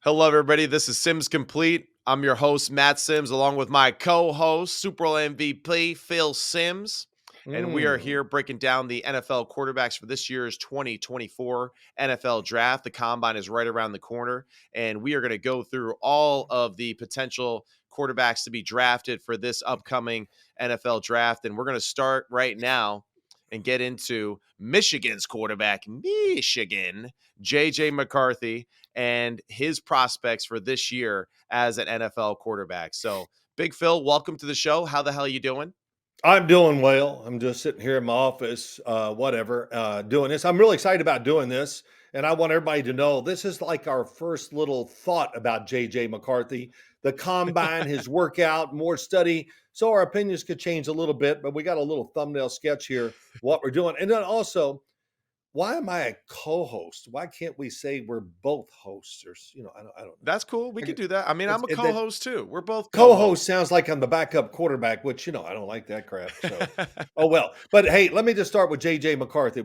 Hello, everybody. This is Sims Complete. I'm your host, Matt Sims, along with my co-host, Super Bowl MVP, Phil Sims. And we are Mm. here breaking down the NFL quarterbacks for this year's 2024 NFL Draft. The Combine is right around the corner, and we are going to go through all of the potential quarterbacks to be drafted for this upcoming NFL Draft. And we're going to start right now and get into Michigan's quarterback, Michigan, JJ McCarthy, and his prospects for this year as an NFL quarterback. So, Big Phil, welcome to the show. How the hell are you doing? I'm doing well. I'm just sitting here in my office, doing this. I'm really excited about doing this. And I want everybody to know this is like our first little thought about JJ McCarthy, the combine, his workout, more study. So our opinions could change a little bit, but we got a little thumbnail sketch here, what we're doing. And then also, why am I a co-host? Why can't we say we're both hosts? Or I don't know. That's cool. We could do that. I mean, It's, I'm a it, that co-host too. We're both Co-host co-hosts. sounds like I'm the backup quarterback, which I don't like that crap. So, oh well. But hey, let me just start with JJ McCarthy.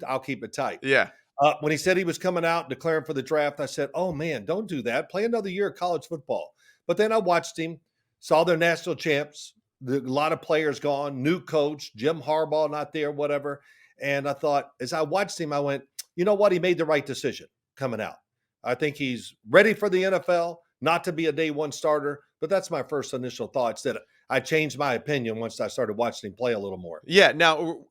I'll keep it tight. Yeah. When he said he was coming out declaring for the draft, I said, "Oh man, don't do that. Play another year of college football." But then I watched him, saw their national champs, a lot of players gone, new coach, Jim Harbaugh not there, whatever. And I thought, as I watched him, I went, you know what? He made the right decision coming out. I think he's ready for the NFL, not to be a day one starter. But that's my first initial thoughts. That I changed my opinion once I started watching him play a little more. Yeah. Now,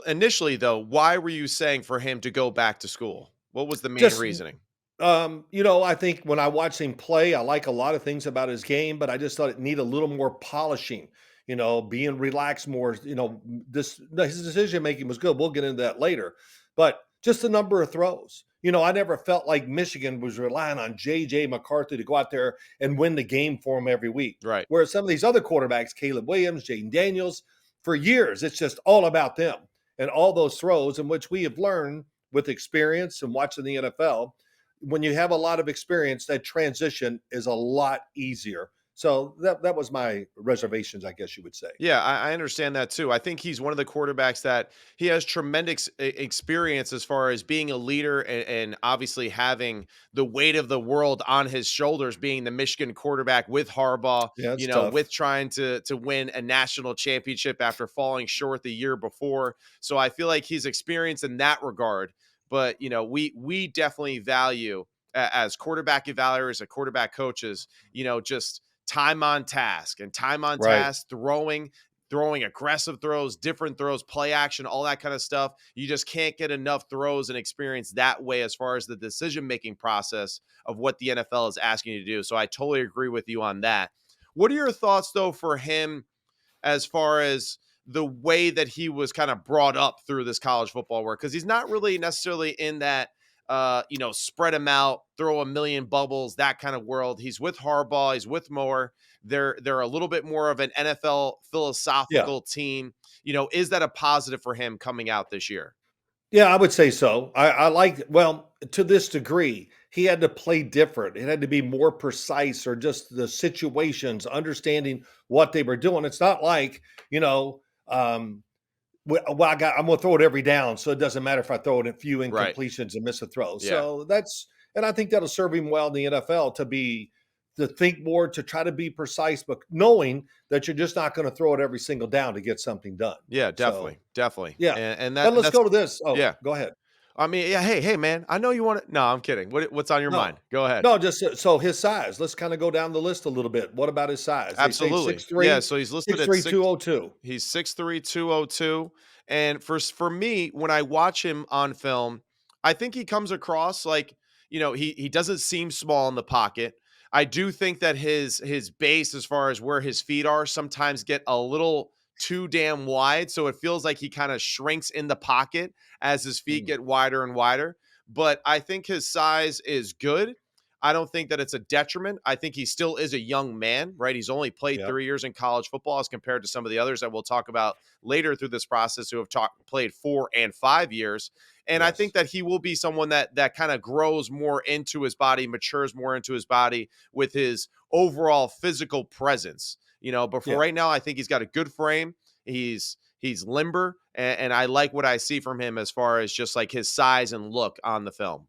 initially, though, why were you saying for him to go back to school? What was the main Just reasoning? I think when I watch him play, I like a lot of things about his game, but I just thought it needed a little more polishing, being relaxed more. His decision making was good. We'll get into that later. But just the number of throws. I never felt like Michigan was relying on JJ McCarthy to go out there and win the game for him every week. Right. Whereas some of these other quarterbacks, Caleb Williams, Jaden Daniels, for years, it's just all about them and all those throws, in which we have learned with experience and watching the NFL, when you have a lot of experience, that transition is a lot easier. So that was my reservations, I guess you would say. Yeah, I understand that too. I think he's one of the quarterbacks that he has tremendous experience as far as being a leader and obviously having the weight of the world on his shoulders, being the Michigan quarterback with Harbaugh, Yeah, it's tough. with trying to win a national championship after falling short the year before. So I feel like he's experienced in that regard. But we definitely value as quarterback evaluators, and quarterback coaches, just time on task and time on Right. task, throwing aggressive throws, different throws, play action, all that kind of stuff. You just can't get enough throws and experience that way as far as the decision-making process of what the NFL is asking you to do. So I totally agree with you on that. What are your thoughts though for him as far as the way that he was kind of brought up through this college football work? Because he's not really necessarily in that spread them out, throw a million bubbles, that kind of world. He's with Harbaugh, he's with Moore. They're a little bit more of an NFL Yeah. philosophical team. Is that a positive for him coming out this year? Yeah, I would say so. I like, well, to this degree, he had to play different. It had to be more precise, or just the situations, understanding what they were doing. It's not like, um, I'm going to throw it every down, so it doesn't matter if I throw it a few Right. incompletions and miss a throw. Yeah. And I think that'll serve him well in the NFL, to think more, to try to be precise, but knowing that you're just not going to throw it every single down to get something done. Yeah, So definitely. Definitely. yeah, And but let's that's go to this. Oh, yeah. go ahead. I mean, yeah, hey, man, I know you want to. No, I'm kidding. What's on your No, mind? Go ahead. no, just so his size. Let's kind of go down the list a little bit. What about his size? They say Absolutely. Yeah, so he's listed at 6'3", 202. he's 6'3", 202. And for me, when I watch him on film, I think he comes across like, he doesn't seem small in the pocket. I do think that his base, as far as where his feet are, sometimes get a little too damn wide. So it feels like he kind of shrinks in the pocket as his feet Mm, get wider and wider. But I think his size is good. I don't think that it's a detriment. I think he still is a young man, right? He's only played yep. 3 years in college football as compared to some of the others that we'll talk about later through this process who have played 4 and 5 years. And I think Yes. that he will be someone that kind of grows more into his body, matures more into his body with his overall physical presence. But for Yeah. right now, I think he's got a good frame. He's limber, and I like what I see from him as far as just like his size and look on the film.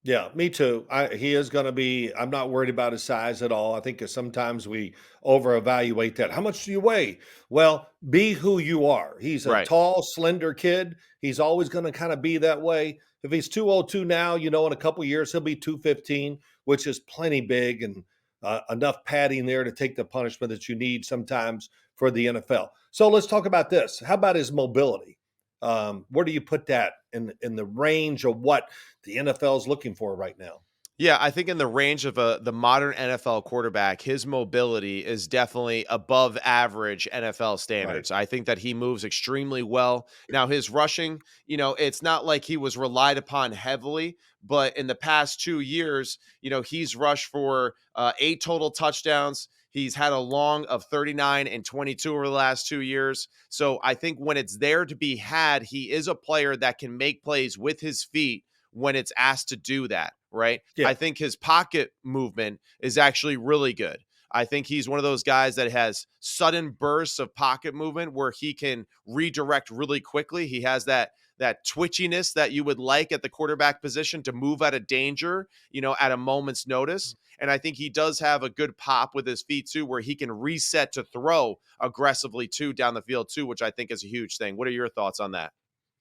Yeah, me too. He is going to be. I'm not worried about his size at all. I think that sometimes we over evaluate that. How much do you weigh? Well, be who you are. He's a Right. tall, slender kid. He's always going to kind of be that way. If he's 202 now, in a couple years he'll be 215, which is plenty big and enough padding there to take the punishment that you need sometimes for the NFL. So let's talk about this. How about his mobility? Where do you put that in the range of what the NFL is looking for right now? Yeah, I think in the range of the modern NFL quarterback, his mobility is definitely above average NFL Right. standards. I think that he moves extremely well. Now, his rushing, it's not like he was relied upon heavily, but in the past 2 years, he's rushed for 8 total touchdowns. He's had a long of 39 and 22 over the last 2 years. So I think when it's there to be had, he is a player that can make plays with his feet when it's asked to do that, right? Yeah. I think his pocket movement is actually really good. I think he's one of those guys that has sudden bursts of pocket movement where he can redirect really quickly. He has that twitchiness that you would like at the quarterback position to move out of danger, at a moment's notice. And I think he does have a good pop with his feet too, where he can reset to throw aggressively too down the field too, which I think is a huge thing. What are your thoughts on that?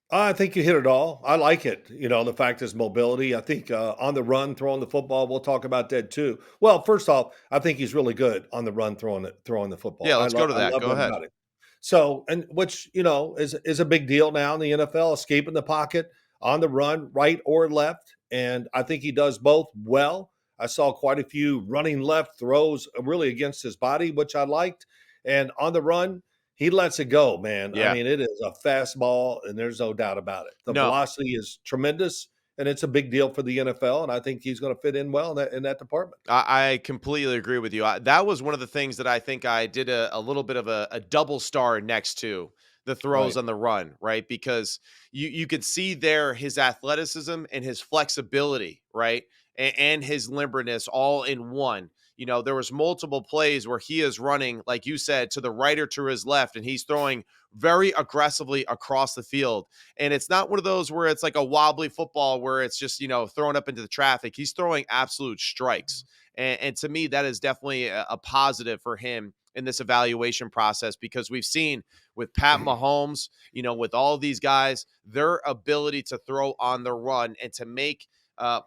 I think you hit it all. I like it. The fact is mobility. I think on the run, throwing the football, we'll talk about that too. Well, first off, I think he's really good on the run, throwing the football. Yeah, let's go to I that. love Go that ahead. about it. So, and which is a big deal now in the NFL, escaping the pocket on the run, right or left, and I think he does both well. I saw quite a few running left throws, really against his body, which I liked, and on the run, he lets it go, man. I Yeah. mean, it is a fastball, and there's no doubt about it. The No, velocity is tremendous, and it's a big deal for the NFL, and I think he's going to fit in well in that department. I completely agree with you. That was one of the things that I think I did a little bit of a double star next to the throws Right. on the run, right? Because you could see there his athleticism and his flexibility, right? And his limberness all in one. There was multiple plays where he is running, like you said, to the right or to his left, and he's throwing very aggressively across the field. And it's not one of those where it's like a wobbly football where it's just, thrown up into the traffic. He's throwing absolute strikes. And to me, that is definitely a positive for him in this evaluation process because we've seen with Pat Mahomes, with all these guys, their ability to throw on the run and to make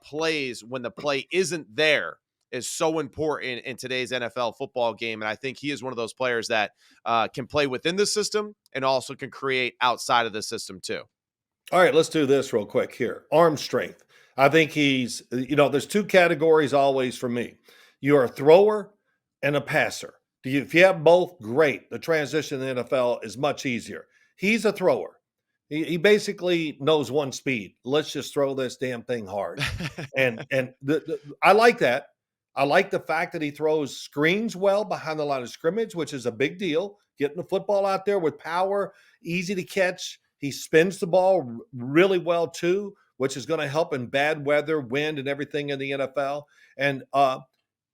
plays when the play isn't there is so important in today's NFL football game. And I think he is one of those players that can play within the system and also can create outside of the system too. All right, let's do this real quick here. Arm strength. I think there's two categories always for me. You're a thrower and a passer. If you have both, great. The transition in the NFL is much easier. He's a thrower. He basically knows one speed. Let's just throw this damn thing hard. And I like that. I like the fact that he throws screens well behind the line of scrimmage, which is a big deal. Getting the football out there with power, easy to catch. He spins the ball really well too, which is going to help in bad weather, wind, and everything in the NFL. And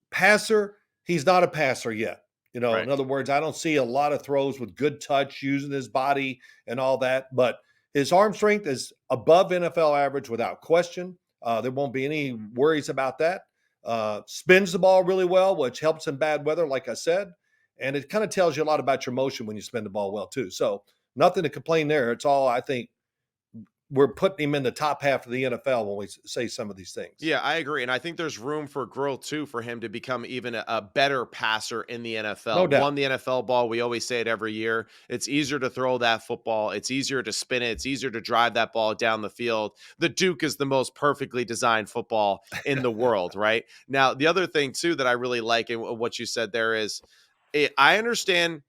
passer, he's not a passer yet. Right. In other words, I don't see a lot of throws with good touch using his body and all that, but his arm strength is above NFL average without question. There won't be any worries about that. Spins the ball really well, which helps in bad weather, like I said. And it kind of tells you a lot about your motion when you spin the ball well, too. So nothing to complain there. It's all, I think, we're putting him in the top half of the NFL when we say some of these things. Yeah, I agree. And I think there's room for growth too for him to become even a better passer in the No NFL. doubt. One, the NFL ball, we always say it every year. It's easier to throw that football, it's easier to spin it, it's easier to drive that ball down the field. The Duke is the most perfectly designed football in the world, right? Now, the other thing too that I really like in what you said there is I understand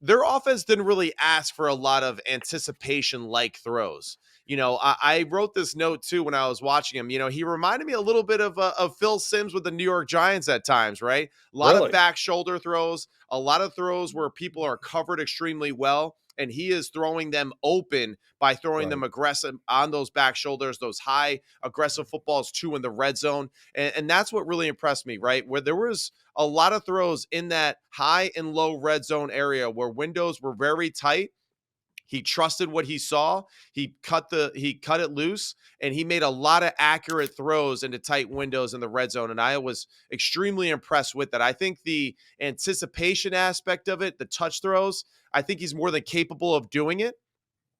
their offense didn't really ask for a lot of anticipation like throws. I wrote this note too when I was watching him. He reminded me a little bit of Phil Simms with the New York Giants at times, right? A lot of Really? back shoulder throws, a lot of throws where people are covered extremely well. And he is throwing them open by throwing them Right. aggressive on those back shoulders, those high aggressive footballs too in the red zone. And that's what really impressed me, right? Where there was a lot of throws in that high and low red zone area where windows were very tight He trusted what he saw. He cut it loose, and he made a lot of accurate throws into tight windows in the red zone. And I was extremely impressed with that. I think the anticipation aspect of it, the touch throws, I think he's more than capable of doing it.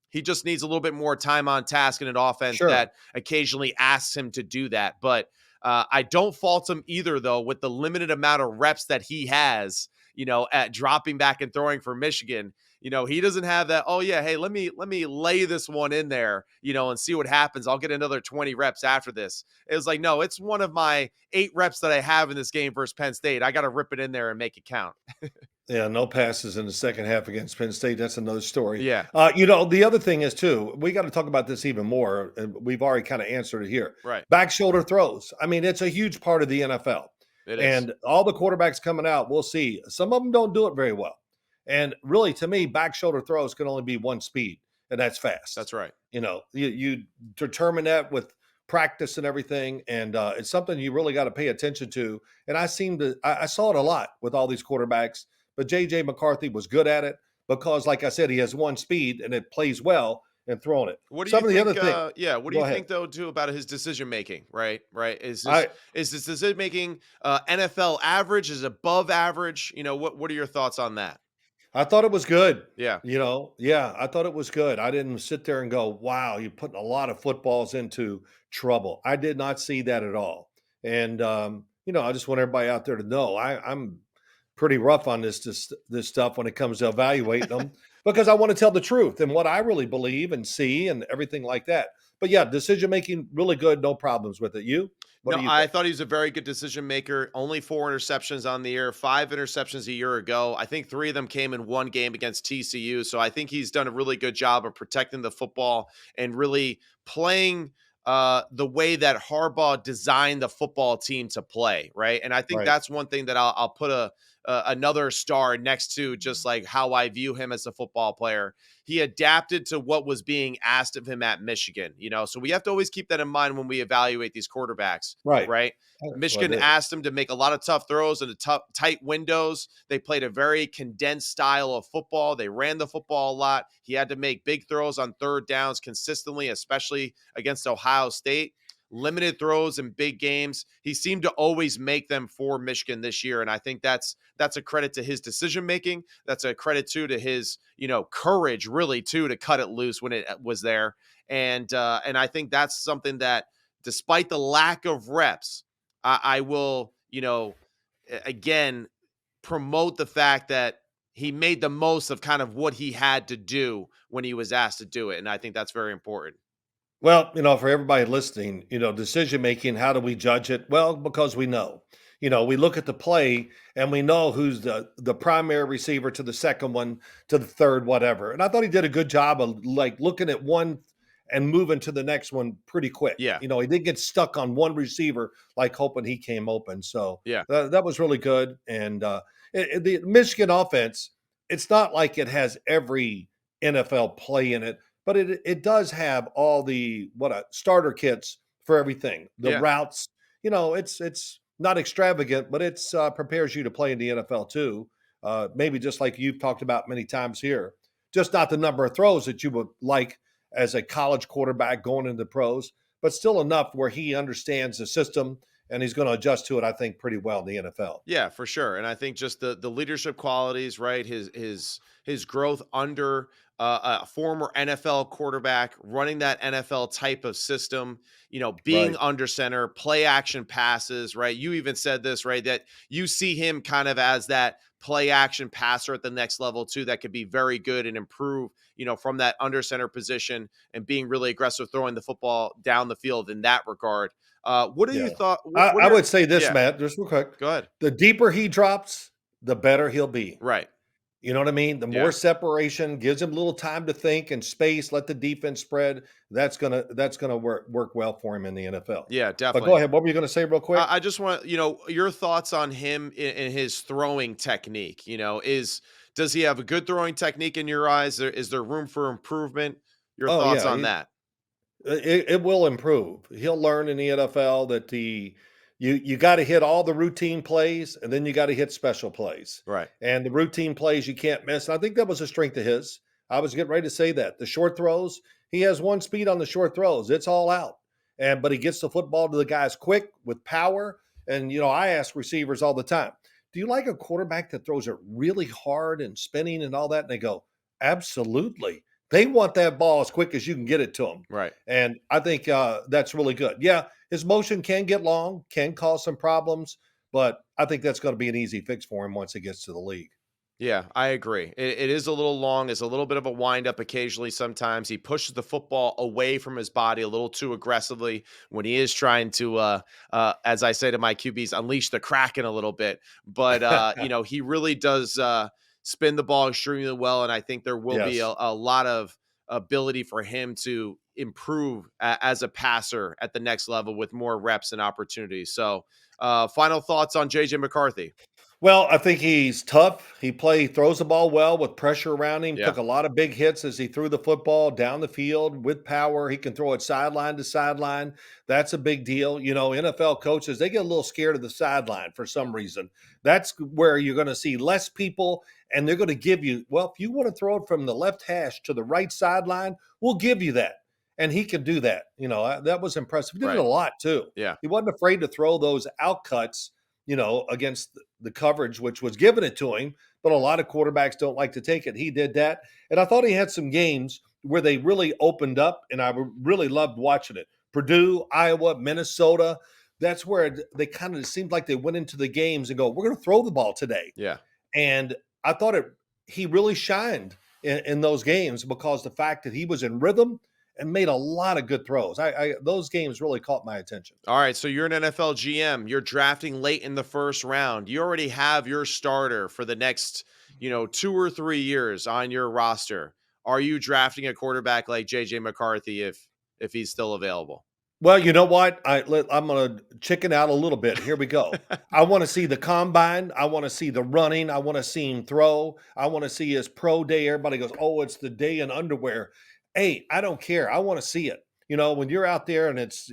He just needs a little bit more time on task in an offense Sure. that occasionally asks him to do that. But I don't fault him either, though, with the limited amount of reps that he has, at dropping back and throwing for Michigan. He doesn't have that, oh yeah, hey, let me lay this one in there, and see what happens. I'll get another 20 reps after this. It was like, no, it's one of my 8 reps that I have in this game versus Penn State. I got to rip it in there and make it count. Yeah, no passes in the second half against Penn State. That's another story. Yeah, The other thing is too, we got to talk about this even more, and we've already kind of answered it here. right. Back shoulder throws. I mean, it's a huge part of the NFL. It is. And all the quarterbacks coming out, we'll see. Some of them don't do it very well. And really, to me, back shoulder throws can only be one speed, and that's fast. That's right. You determine that with practice and everything, and it's something you really got to pay attention to. And I saw it a lot with all these quarterbacks, but JJ McCarthy was good at it because, like I said, he has one speed and it plays well and throwing it. What do you Some of the other think? thing, Yeah, what do go you ahead. think though too about his decision making? Right, right. I Is this decision making NFL average? Is it above average? What are your thoughts on that? I thought it was good. Yeah, Yeah, I thought it was good. I didn't sit there and go, "Wow, you're putting a lot of footballs into trouble." I did not see that at all. And I just want everybody out there to know I'm pretty rough on this stuff when it comes to evaluating them because I want to tell the truth and what I really believe and see and everything like that. But yeah, decision making really good, no problems with it. You? What no, do you I think? thought he was a very good decision maker. Only 4 interceptions on the year, 5 interceptions a year ago. I think 3 of them came in one game against TCU. So I think he's done a really good job of protecting the football and really playing the way that Harbaugh designed the football team to play, right? And I think Right. that's one thing that I'll put another star next to, just like how I view him as a football player. He adapted to what was being asked of him at Michigan, so we have to always keep that in mind when we evaluate these quarterbacks, Right. right? That's what Michigan it is. asked him to make a lot of tough throws into tight windows. They played a very condensed style of football. They ran the football a lot. He had to make big throws on third downs consistently, especially against Ohio State. Limited throws in big games. He seemed to always make them for Michigan this year, and I think that's a credit to his decision making. That's a credit too to his courage, really, too, to cut it loose when it was there. And I think that's something that, despite the lack of reps, I will again promote the fact that he made the most of kind of what he had to do when he was asked to do it, and I think that's very important. Well, for everybody listening, decision making, how do we judge it? Well, because we know. We look at the play and we know who's the primary receiver to the second one to the third, whatever. And I thought he did a good job of like looking at one and moving to the next one pretty quick. Yeah, He didn't get stuck on one receiver like hoping he came open. So yeah. that was really good. And the Michigan offense, it's not like it has every NFL play in it, but it does have all the starter kits for everything. The Yeah. routes, it's not extravagant, but it's prepares you to play in the NFL too. Maybe just like you've talked about many times here, just not the number of throws that you would like as a college quarterback going into the pros, but still enough where he understands the system and he's going to adjust to it, I think, pretty well in the NFL. Yeah, for sure. And I think just the leadership qualities, right? His growth under a former NFL quarterback, running that NFL type of system, being Right. under center, play action passes, right? You even said this, right? That you see him kind of as that play action passer at the next level too, that could be very good and improve, from that under center position and being really aggressive throwing the football down the field in that regard. What are you Yeah. thought? I What are would say this, Yeah, Matt, just real quick. go ahead. The deeper he drops, the better he'll be. Right. You know what I mean? The Yeah. more separation gives him a little time to think and space, let the defense spread. That's gonna work well for him in the NFL. Yeah, But go definitely. ahead. What were you gonna say real quick? I just want, your thoughts on him in his throwing technique. Does he have a good throwing technique in your eyes? Is there room for improvement? Your Oh thoughts yeah, on that? it will improve. He'll learn in the NFL that you got to hit all the routine plays and then you got to hit special plays. Right. And the routine plays you can't miss. And I think that was a strength of his. I was getting ready to say that. The short throws, he has one speed on the short throws. It's all out. But he gets the football to the guys quick with power. And I ask receivers all the time, do you like a quarterback that throws it really hard and spinning and all that? And they go, absolutely. They want that ball as quick as you can get it to them. Right. And I think that's really good. Yeah, his motion can get long, can cause some problems, but I think that's going to be an easy fix for him once he gets to the league. Yeah, I agree. It is a little long. It's a little bit of a windup occasionally. Sometimes he pushes the football away from his body a little too aggressively when he is trying to, as I say to my QBs, unleash the Kraken a little bit. But he really does spin the ball extremely well, and I think there will be Yes. a lot of ability for him to improve as a passer at the next level with more reps and opportunities. So, final thoughts on JJ McCarthy? Well, I think he's tough. Throws the ball well with pressure around him. Yeah, Took a lot of big hits as he threw the football down the field with power. He can throw it sideline to sideline. That's a big deal. NFL coaches, they get a little scared of the sideline for some reason. That's where you're going to see less people, and they're going to give you, well, if you want to throw it from the left hash to the right sideline, we'll give you that. And he can do that. That was impressive. He did it a right. lot too. Yeah. He wasn't afraid to throw those out cuts against the coverage, which was giving it to him. But a lot of quarterbacks don't like to take it. He did that. And I thought he had some games where they really opened up, and I really loved watching it. Purdue, Iowa, Minnesota. That's where they kind of seemed like they went into the games and go, we're going to throw the ball today. Yeah. And I thought he really shined in those games because the fact that he was in rhythm and made a lot of good throws. Those games really caught my attention. All right, so you're an NFL GM. You're drafting late in the first round. You already have your starter for the next, 2 or 3 years on your roster. Are you drafting a quarterback like JJ McCarthy if he's still available? Well, you know what? I'm going to chicken out a little bit. Here we go. I want to see the combine. I want to see the running. I want to see him throw. I want to see his pro day. Everybody goes, oh, it's the day in underwear. Hey, I don't care. I want to see it. When you're out there and it's,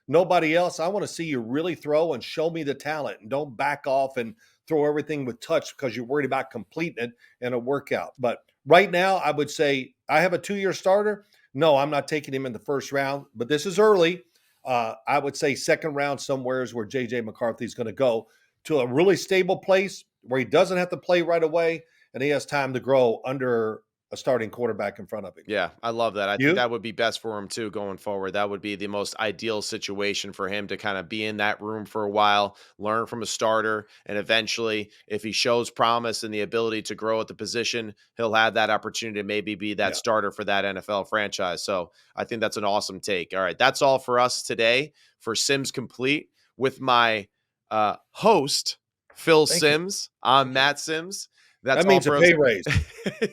nobody else, I want to see you really throw and show me the talent, and don't back off and throw everything with touch because you're worried about completing it in a workout. But right now, I would say I have a 2-year starter. No, I'm not taking him in the first round, but this is early. I would say second round somewhere is where JJ McCarthy is going to go to a really stable place where he doesn't have to play right away and he has time to grow under a starting quarterback in front of him. Yeah, I love that. I think You? that would be best for him too going forward. That would be the most ideal situation for him to kind of be in that room for a while, learn from a starter, and eventually, if he shows promise and the ability to grow at the position, he'll have that opportunity to maybe be that Yeah. starter for that NFL franchise. So I think that's an awesome take. All right, that's all for us today for Sims Complete with my host, Phil Thank you. Sims. I'm Thank you. Matt Sims. That's That all means a for us. pay raise.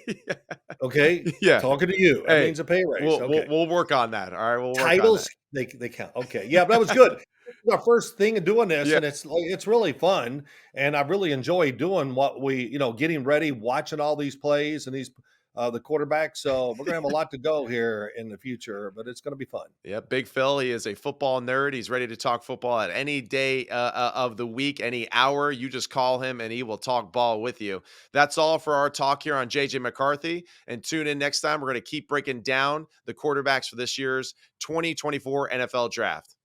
Yeah. Okay. Yeah. Talking to you. That Hey, means a pay raise. we'll Okay. we'll work on that. All right, we'll work on Titles, that. they count. Okay. Yeah, that was good. This is our first thing in doing this, Yeah. and it's really fun. And I really enjoy doing what getting ready, watching all these plays and these the quarterbacks. So we're gonna have a lot to go here in the future, but it's gonna be fun. Yeah, Big Phil, he is a football nerd. He's ready to talk football at any day of the week, any hour. You just call him and he will talk ball with you. That's all for our talk here on JJ McCarthy. And tune in next time. We're going to keep breaking down the quarterbacks for this year's 2024 NFL Draft.